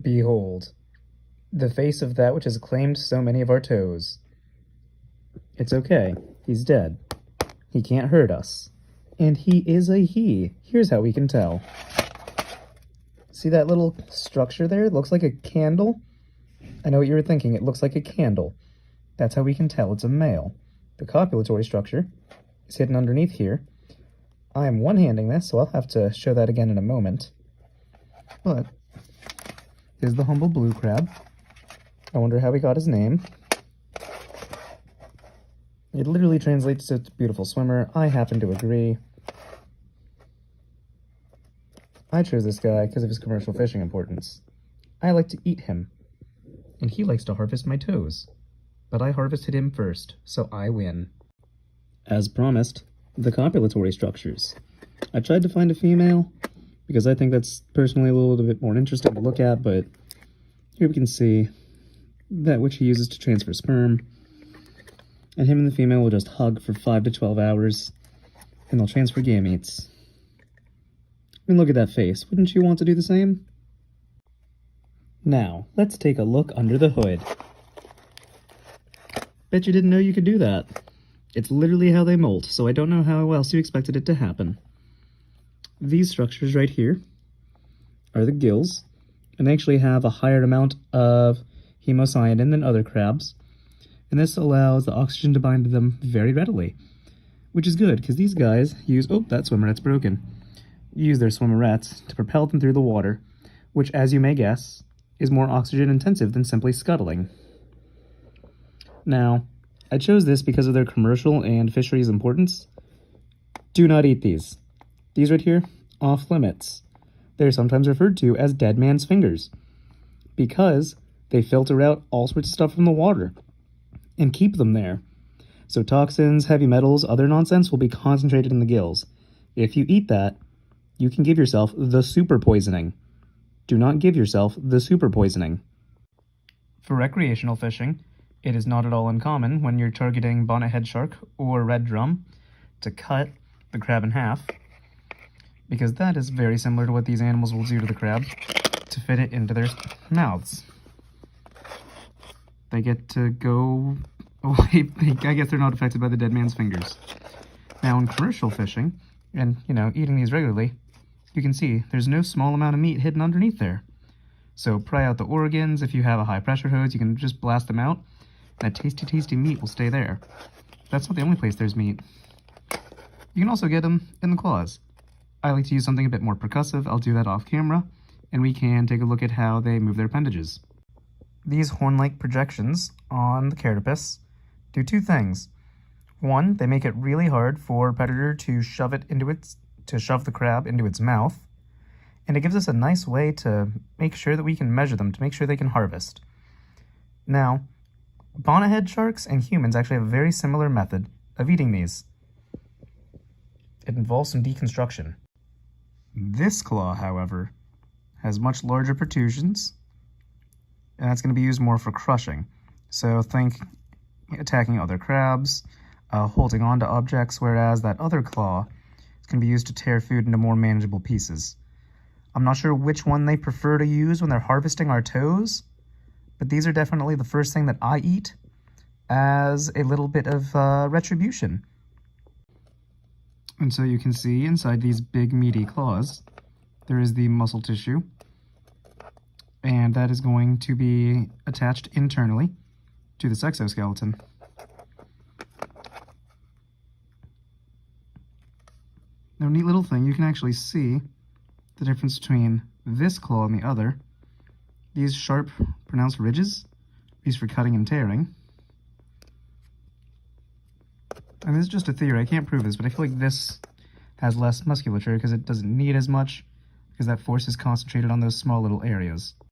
Behold, the face of that which has claimed so many of our toes. It's okay. He's dead. He can't hurt us. And he is a he. Here's how we can tell. See that little structure there? It looks like a candle. I know what you were thinking. It looks like a candle. That's how we can tell it's a male. The copulatory structure is hidden underneath here. I am one-handing this, so I'll have to show that again in a moment. But here's the humble blue crab. I wonder how he got his name. It literally translates to beautiful swimmer. I happen to agree. I chose this guy because of his commercial fishing importance. I like to eat him, and he likes to harvest my toes. But I harvested him first, so I win. As promised, the copulatory structures. I tried to find a female, because I think that's personally a little bit more interesting to look at, but here we can see that which he uses to transfer sperm, and him and the female will just hug for 5 to 12 hours, and they'll transfer gametes. I mean, look at that face. Wouldn't you want to do the same? Now, let's take a look under the hood. Bet you didn't know you could do that. It's literally how they molt, so I don't know how else you expected it to happen. These structures right here are the gills, and they actually have a higher amount of hemocyanin than other crabs, and this allows the oxygen to bind to them very readily, which is good, because these guys use, oh, that swimmeret's broken, use their swimmerettes to propel them through the water, which, as you may guess, is more oxygen intensive than simply scuttling. Now, I chose this because of their commercial and fisheries importance. Do not eat these. These right here, off limits. They're sometimes referred to as dead man's fingers, because they filter out all sorts of stuff from the water and keep them there. So toxins, heavy metals, other nonsense will be concentrated in the gills. If you eat that, you can give yourself the super poisoning. Do not give yourself the super poisoning. For recreational fishing, it is not at all uncommon when you're targeting bonnethead shark or red drum to cut the crab in half, because that is very similar to what these animals will do to the crab to fit it into their mouths. They get to go away. I guess they're not affected by the dead man's fingers. Now, in commercial fishing, and, eating these regularly, you can see there's no small amount of meat hidden underneath there. So pry out the organs. If you have a high pressure hose, you can just blast them out. That tasty, tasty meat will stay there. That's not the only place there's meat. You can also get them in the claws. I like to use something a bit more percussive. I'll do that off camera, and we can take a look at how they move their appendages. These horn-like projections on the carapace do two things. One, they make it really hard for a predator to shove the crab into its mouth, and it gives us a nice way to make sure that we can measure them, to make sure they can harvest. Now, bonnethead sharks and humans actually have a very similar method of eating these. It involves some deconstruction. This claw, however, has much larger protrusions, and that's going to be used more for crushing. So think attacking other crabs, holding on to objects, whereas that other claw can be used to tear food into more manageable pieces. I'm not sure which one they prefer to use when they're harvesting our toes, but these are definitely the first thing that I eat as a little bit of retribution. And so you can see inside these big meaty claws, there is the muscle tissue, and that is going to be attached internally to this exoskeleton. Now, neat little thing, you can actually see the difference between this claw and the other. These sharp, pronounced ridges, these for cutting and tearing. And this is just a theory, I can't prove this, but I feel like this has less musculature because it doesn't need as much, because that force is concentrated on those small little areas.